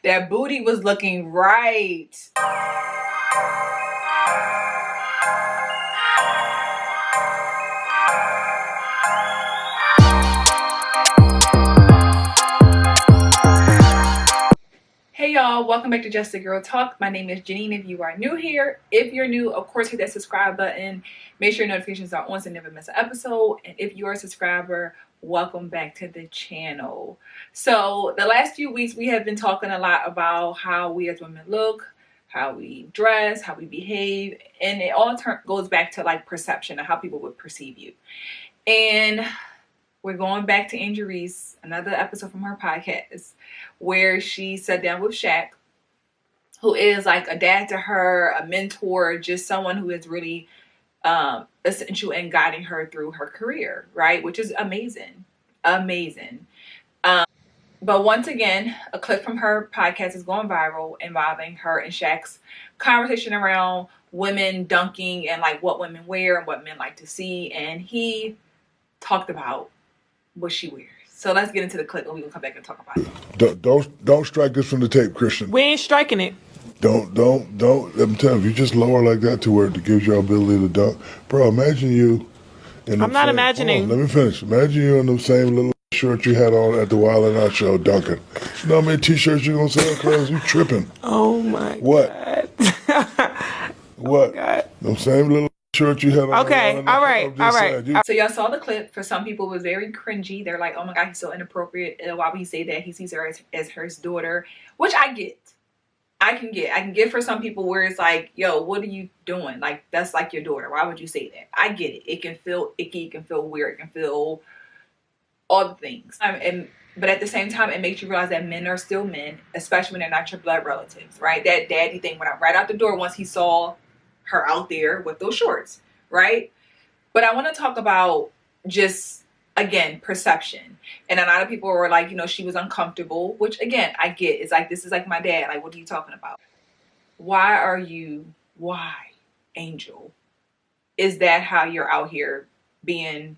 That booty was looking right. Hey y'all, welcome back to Just a Girl Talk. My name is Janine. If you are new here, if you're new, of course hit that subscribe button. Make sure your notifications are on so you never miss an episode. And if you're a subscriber, welcome back to the channel. So the last few weeks we have been talking a lot about how we as women look, how we dress, how we behave, and it all goes back to like perception and how people would perceive you. And we're going back to Reese, another episode from her podcast, where she sat down with Shaq, who is like a dad to her, a mentor, just someone who is really essential in guiding her through her career, right? Which is amazing. But once again, a clip from her podcast is going viral involving her and Shaq's conversation around women dunking and like what women wear and what men like to see. And he talked about what she wears. So let's get into the clip and we will come back and talk about it. Don't strike this from the tape, Christian. We ain't striking it. Don't. I'm telling you, just lower like that to where it gives you ability to dunk. Bro, imagine you in I'm not imagining. Let me finish. Imagine you in the same little shirt you had on at the Wild 'N Out show dunking. You know how many t-shirts you gonna sell, Cuz? You tripping. Oh my God. What? Oh God. Them same little shirt you had on. Okay, all right. So y'all saw the clip. For some people it was very cringy. They're like, oh my God, he's so inappropriate. Why would he say that? He sees her as his daughter, which I get. I can get for some people where it's like, yo, what are you doing? Like, that's like your daughter. Why would you say that? I get it. It can feel icky. It can feel weird. It can feel all the things. But at the same time, it makes you realize that men are still men, especially when they're not your blood relatives, right? That daddy thing went out right out the door once he saw her out there with those shorts, right? But I want to talk about just, again, perception. And a lot of people were like, you know, she was uncomfortable, which again, I get. It's like, this is like my dad. Like, what are you talking about? Why, Angel? Is that how you're out here being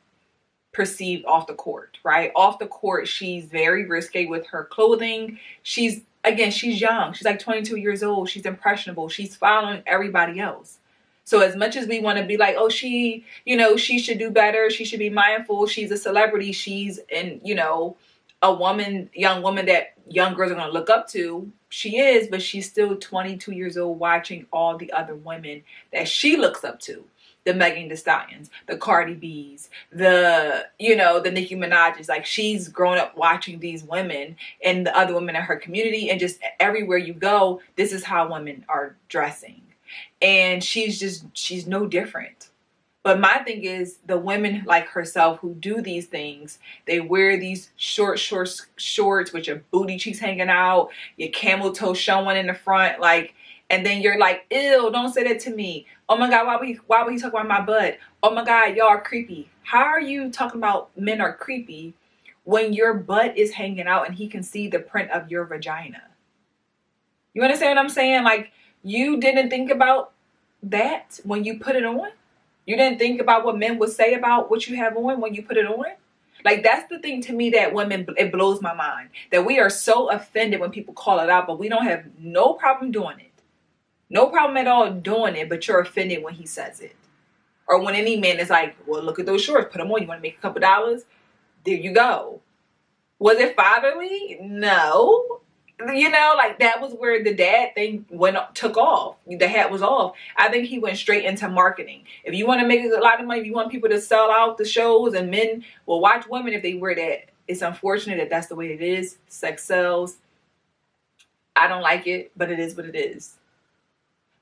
perceived off the court, right? Off the court, she's very risque with her clothing. She's young. She's like 22 years old. She's impressionable. She's following everybody else. So as much as we want to be like, oh, she should do better. She should be mindful. She's a celebrity. She's young woman that young girls are going to look up to. She is, but she's still 22 years old watching all the other women that she looks up to. The Megan Thee Stallions, the Cardi B's, the Nicki Minaj's. Like, she's grown up watching these women and the other women in her community, and just everywhere you go, this is how women are dressing. And she's no different. But my thing is, the women like herself who do these things, they wear these shorts with your booty cheeks hanging out, your camel toe showing in the front, like, and then you're like, ew, don't say that to me. Oh my God, why would he talk about my butt? Oh my God, y'all are creepy. How are you talking about men are creepy when your butt is hanging out and he can see the print of your vagina? You understand what I'm saying? Like, you didn't think about that when you put it on? You didn't think about what men would say about what you have on when you put it on? Like, that's the thing to me that women, it blows my mind. That we are so offended when people call it out, but we don't have no problem doing it. No problem at all doing it, but you're offended when he says it. Or when any man is like, well, look at those shorts, put them on. You want to make a couple dollars? There you go. Was it fatherly? No. Like, that was where the dad thing took off. The hat was off. I think he went straight into marketing. If you want to make a lot of money, if you want people to sell out the shows, and men will watch women if they wear that. It's unfortunate that that's the way it is. Sex sells. I don't like it, but it is what it is.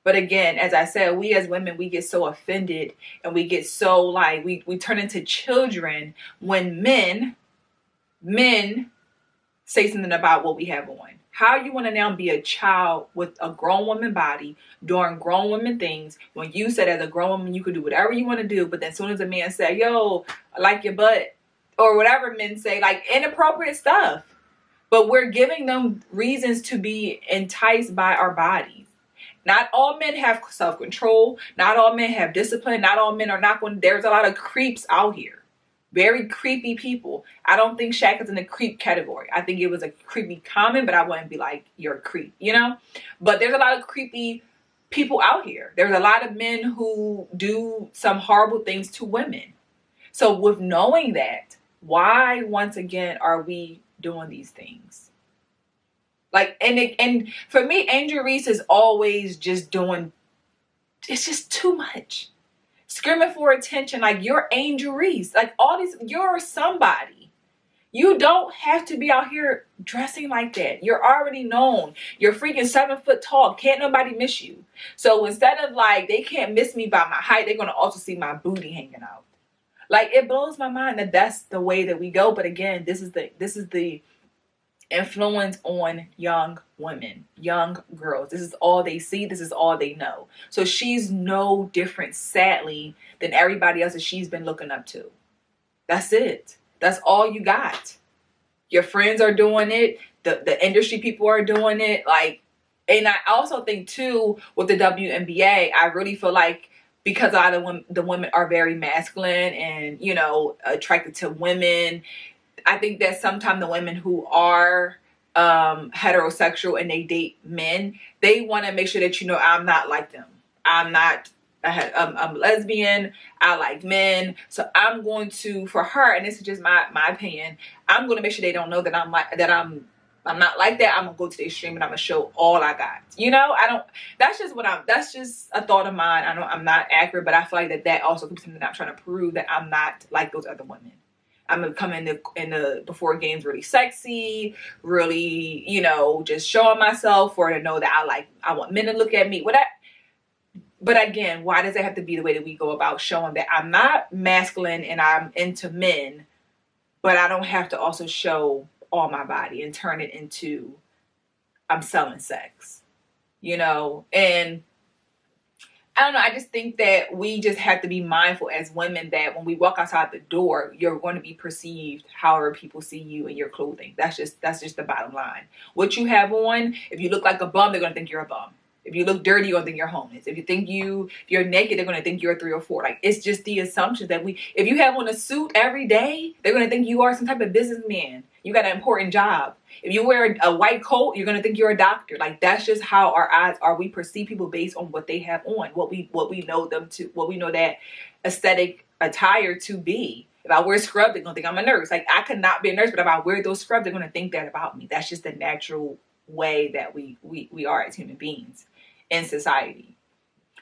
But again, as I said, we as women, we get so offended and we get so like, we turn into children when men say something about what we have on. How you want to now be a child with a grown woman body, doing grown woman things, when you said as a grown woman you could do whatever you want to do, but then as soon as a man say, yo, I like your butt, or whatever men say, like inappropriate stuff. But we're giving them reasons to be enticed by our bodies. Not all men have self-control. Not all men have discipline. Not all men are not going. There's a lot of creeps out here. Very creepy people. I don't think Shaq is in the creep category. I think it was a creepy comment, but I wouldn't be like, you're a creep, you know? But there's a lot of creepy people out here. There's a lot of men who do some horrible things to women. So with knowing that, why once again are we doing these things? Like, and for me, Angel Reese is always just doing, it's just too much. Screaming for attention, like, you're Angel Reese. Like, all these, you're somebody. You don't have to be out here dressing like that. You're already known. You're freaking 7 foot tall. Can't nobody miss you. So instead of like, they can't miss me by my height, they're going to also see my booty hanging out. Like, it blows my mind that that's the way that we go. But again, this is the influence on young women, young girls. This is all they see. This is all they know. So she's no different, sadly, than everybody else that she's been looking up to. That's it. That's all you got. Your friends are doing it. The industry people are doing it. Like, and I also think too, with the WNBA, I really feel like, because a lot of the women are very masculine and, you know, attracted to women, I think that sometimes the women who are heterosexual and they date men, they want to make sure that, you know, I'm not like them. I'm lesbian. I like men. So I'm going to, for her, and this is just my opinion, I'm going to make sure they don't know that I'm not like that. I'm going to go to the extreme and I'm going to show all I got. You know, that's just a thought of mine. I'm not accurate, but I feel like that also could be something that I'm trying to prove, that I'm not like those other women. I'm going to come in the before games really sexy, really, you know, just showing myself, for to know that I want men to look at me. But again, why does it have to be the way that we go about showing that I'm not masculine and I'm into men, but I don't have to also show all my body and turn it into I'm selling sex, you know? And I don't know. I just think that we just have to be mindful as women that when we walk outside the door, you're going to be perceived however people see you in your clothing. That's just the bottom line. What you have on, if you look like a bum, they're going to think you're a bum. If you look dirty, you're going to think you're homeless. If you're naked, they're going to think you're a 3 or 4. Like, it's just the assumption that if you have on a suit every day, they're going to think you are some type of businessman. You got an important job. If you wear a white coat, you're going to think you're a doctor. Like, that's just how our eyes are. We perceive people based on what they have on, what we know them to, what we know that aesthetic attire to be. If I wear scrubs, they're going to think I'm a nurse. Like, I could not be a nurse, but if I wear those scrubs, they're going to think that about me. That's just the natural way that we are as human beings in society.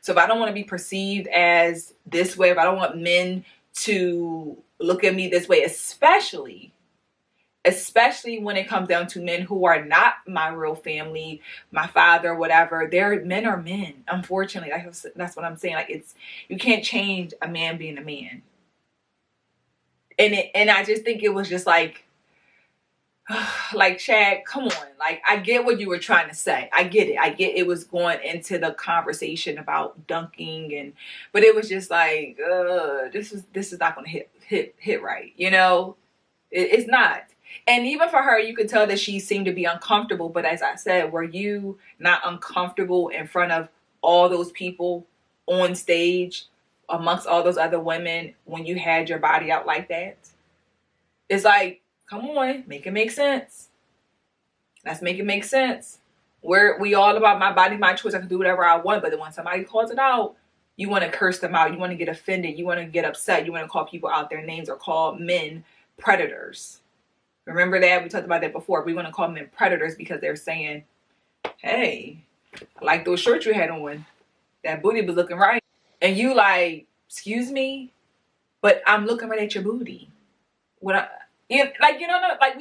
So if I don't want to be perceived as this way, if I don't want men to look at me this way, especially when it comes down to men who are not my real family, my father, whatever, men are men. Unfortunately, that's what I'm saying. Like, you can't change a man being a man. And I just think it was just like Shaq, come on. Like, I get what you were trying to say. I get it. It was going into the conversation about dunking, but it was just like, this is not going to hit right. You know, it's not. And even for her, you could tell that she seemed to be uncomfortable. But as I said, were you not uncomfortable in front of all those people on stage amongst all those other women when you had your body out like that? It's like, come on, make it make sense. Let's make it make sense. We all about my body, my choice. I can do whatever I want. But then when somebody calls it out, you want to curse them out. You want to get offended. You want to get upset. You want to call people out their names or call men predators. Remember that? We talked about that before. We want to call men predators because they're saying, hey, I like those shirts you had on. That booty was looking right. And you like, excuse me? But I'm looking right at your booty. We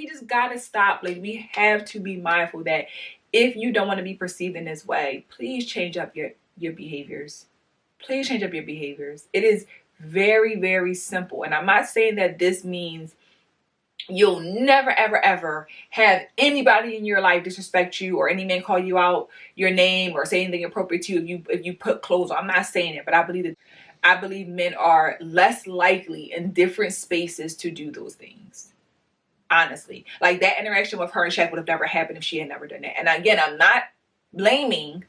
just gotta stop. Like, we have to be mindful that if you don't want to be perceived in this way, please change up your behaviors. Please change up your behaviors. It is very, very simple. And I'm not saying that this means you'll never, ever, ever have anybody in your life disrespect you or any man call you out your name or say anything appropriate to you if you put clothes on. I'm not saying it, but I believe men are less likely in different spaces to do those things. Honestly, like, that interaction with her and Shaq would have never happened if she had never done that. And again, I'm not blaming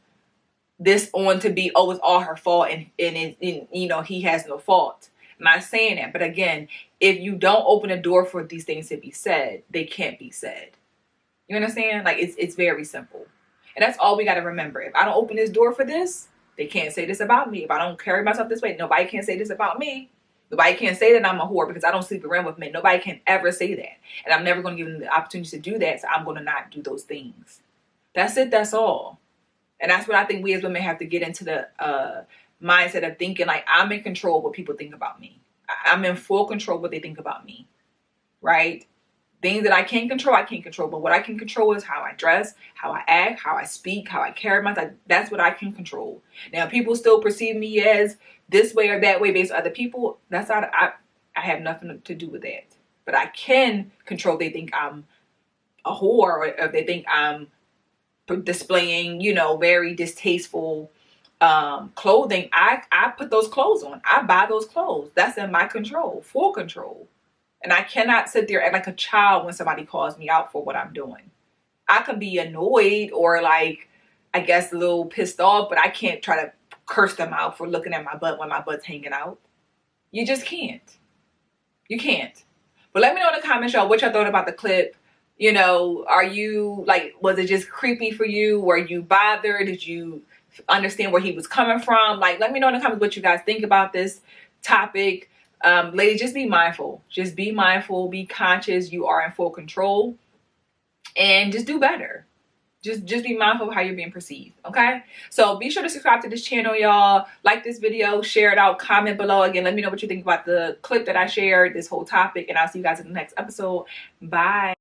this on to be, it's all her fault and you know, he has no fault. I'm not saying that, but again, if you don't open the door for these things to be said, they can't be said. You understand? Like, it's very simple. And that's all we got to remember. If I don't open this door for this, they can't say this about me. If I don't carry myself this way, nobody can say this about me. Nobody can say that I'm a whore because I don't sleep around with men. Nobody can ever say that. And I'm never going to give them the opportunity to do that, so I'm going to not do those things. That's it. That's all. And that's what I think we as women have to get into the mindset of thinking like I'm in control of what people think about me. I'm in full control of what they think about me, right? Things that I can't control, but what I can control is how I dress, how I act, how I speak, how I carry myself. That's what I can control. Now, people still perceive me as this way or that way based on other people. That's not, I have nothing to do with that. But I can control if they think I'm a whore, or if they think I'm displaying, very distasteful clothing. I put those clothes on. I buy those clothes. That's in my control, full control. And I cannot sit there and act like a child when somebody calls me out for what I'm doing. I can be annoyed or like, I guess a little pissed off, but I can't try to curse them out for looking at my butt when my butt's hanging out. You just can't. You can't. But let me know in the comments, y'all, what y'all thought about the clip. Are you like, was it just creepy for you? Were you bothered? Did you understand where he was coming from? Like, let me know in the comments what you guys think about this topic. Ladies, just be mindful. Just be mindful. Be conscious. You are in full control. And just do better. Just be mindful of how you're being perceived. Okay? So be sure to subscribe to this channel, y'all. Like this video. Share it out. Comment below. Again, let me know what you think about the clip that I shared, this whole topic. And I'll see you guys in the next episode. Bye.